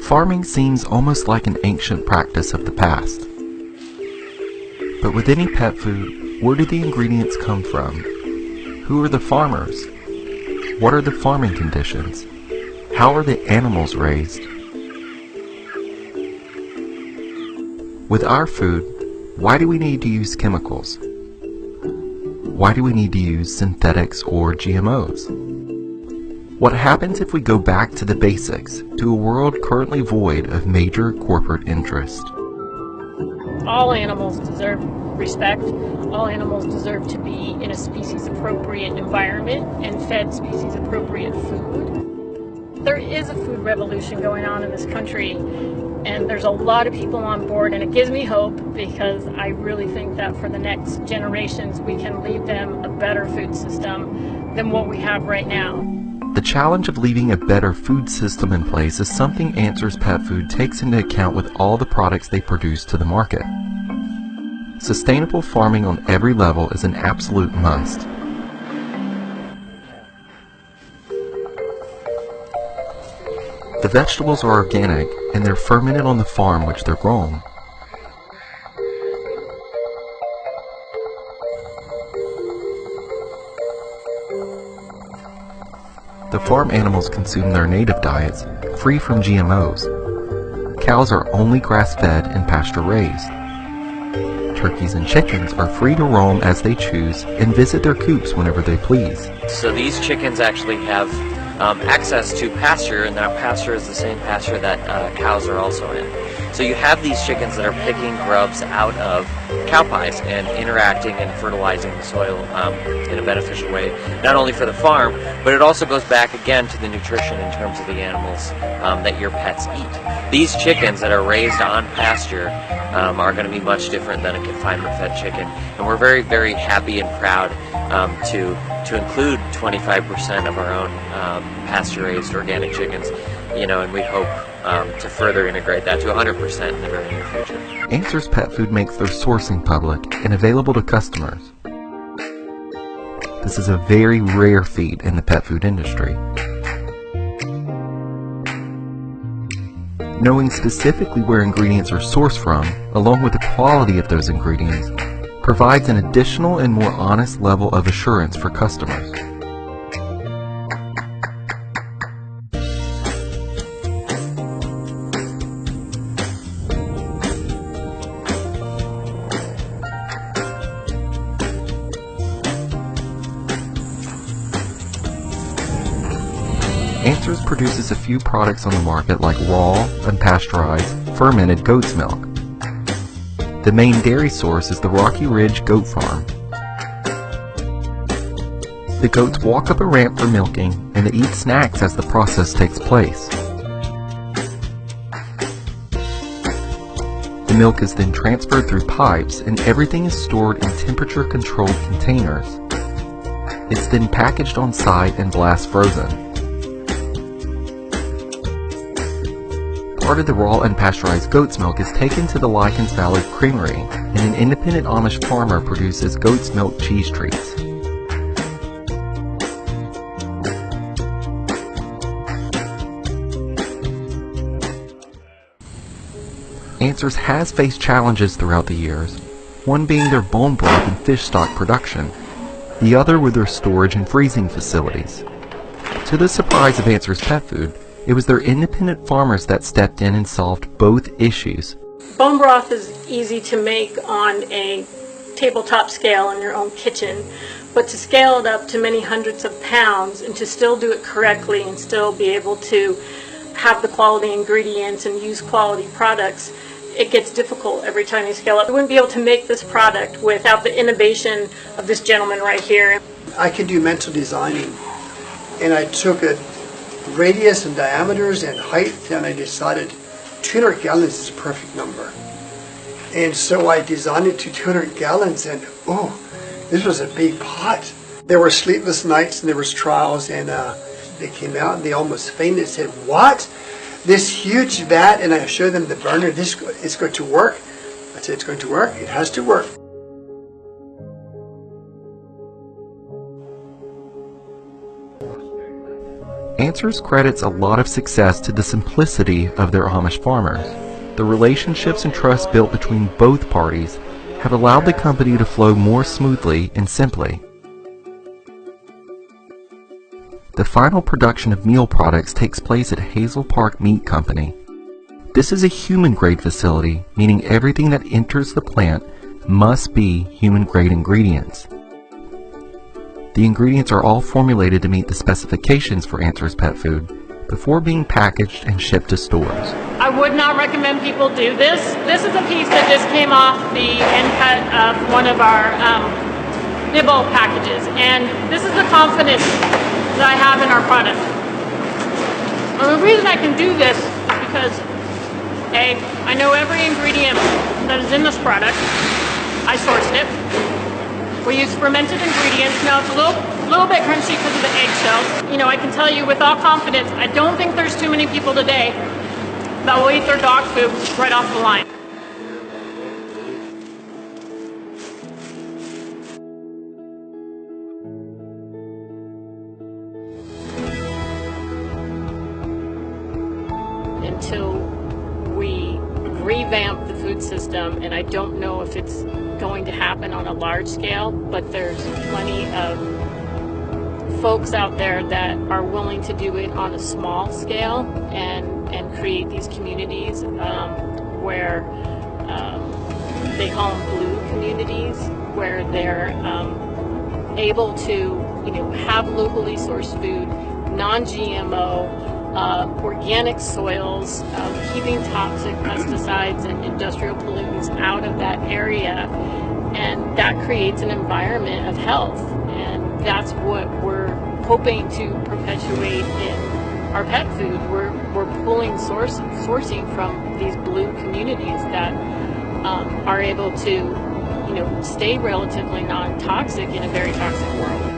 Farming seems almost like an ancient practice of the past. But with any pet food, where do the ingredients come from? Who are the farmers? What are the farming conditions? How are the animals raised? With our food, why do we need to use chemicals? Why do we need to use synthetics or GMOs? What happens if we go back to the basics, to a world currently void of major corporate interest? All animals deserve respect. All animals deserve to be in a species-appropriate environment and fed species-appropriate food. There is a food revolution going on in this country, and there's a lot of people on board, and it gives me hope because I really think that for the next generations we can leave them a better food system than what we have right now. The challenge of leaving a better food system in place is something Answers Pet Food takes into account with all the products they produce to the market. Sustainable farming on every level is an absolute must. The vegetables are organic and they're fermented on the farm which they're grown. The farm animals consume their native diets, free from GMOs. Cows are only grass-fed and pasture-raised. Turkeys and chickens are free to roam as they choose and visit their coops whenever they please. So these chickens actually have access to pasture, and that pasture is the same pasture that cows are also in. So you have these chickens that are picking grubs out of cow pies and interacting and fertilizing the soil in a beneficial way, not only for the farm, but it also goes back again to the nutrition in terms of the animals that your pets eat. These chickens that are raised on pasture are going to be much different than a confinement-fed chicken, and we're very, very happy and proud to include 25% of our own pasture-raised organic chickens, and we hope to further integrate that to 100% in the very near future. Answers Pet Food makes their sourcing public and available to customers. This is a very rare feat in the pet food industry. Knowing specifically where ingredients are sourced from, along with the quality of those ingredients, provides an additional and more honest level of assurance for customers. Answers produces a few products on the market like raw, unpasteurized, fermented goat's milk. The main dairy source is the Rocky Ridge Goat Farm. The goats walk up a ramp for milking and they eat snacks as the process takes place. The milk is then transferred through pipes and everything is stored in temperature-controlled containers. It's then packaged on site and blast frozen. Part of the raw unpasteurized goat's milk is taken to the Lycans Valley Creamery, and an independent Amish farmer produces goat's milk cheese treats. Answers has faced challenges throughout the years, one being their bone broth and fish stock production, the other with their storage and freezing facilities. To the surprise of Answers Pet Food, it was their independent farmers that stepped in and solved both issues. Bone broth is easy to make on a tabletop scale in your own kitchen, but to scale it up to many hundreds of pounds and to still do it correctly and still be able to have the quality ingredients and use quality products, it gets difficult every time you scale up. I wouldn't be able to make this product without the innovation of this gentleman right here. I can do mental designing, and I took a radius and diameters and height, and I decided 200 gallons is a perfect number. And so I designed it to 200 gallons, and this was a big pot. There were sleepless nights and there was trials, and they came out and they almost fainted and said, "What? This huge vat?" And I showed them the burner. It's going to work. I said, "It's going to work. It has to work." Answers credits a lot of success to the simplicity of their Amish farmers. The relationships and trust built between both parties have allowed the company to flow more smoothly and simply. The final production of meal products takes place at Hazel Park Meat Company. This is a human-grade facility, meaning everything that enters the plant must be human-grade ingredients. The ingredients are all formulated to meet the specifications for Answers Pet Food before being packaged and shipped to stores. I would not recommend people do this. This is a piece that just came off the end cut of one of our nibble packages, and this is the confidence that I have in our product. And the reason I can do this is because A, I know every ingredient that is in this product. I sourced it. We use fermented ingredients. Now it's a little bit crunchy because of the eggshells. You know, I can tell you with all confidence, I don't think there's too many people today that will eat their dog food right off the line. Until we revamp the food system, and I don't know if it's going to happen on a large scale, but there's plenty of folks out there that are willing to do it on a small scale and create these communities where they call them blue communities, where they're able to, you know, have locally sourced food, non-GMO, organic soils, keeping toxic pesticides and industrial pollutants out of that area, and that creates an environment of health, and that's what we're hoping to perpetuate in our pet food. We're pulling sourcing from these blue communities that are able to, you know, stay relatively non-toxic in a very toxic world.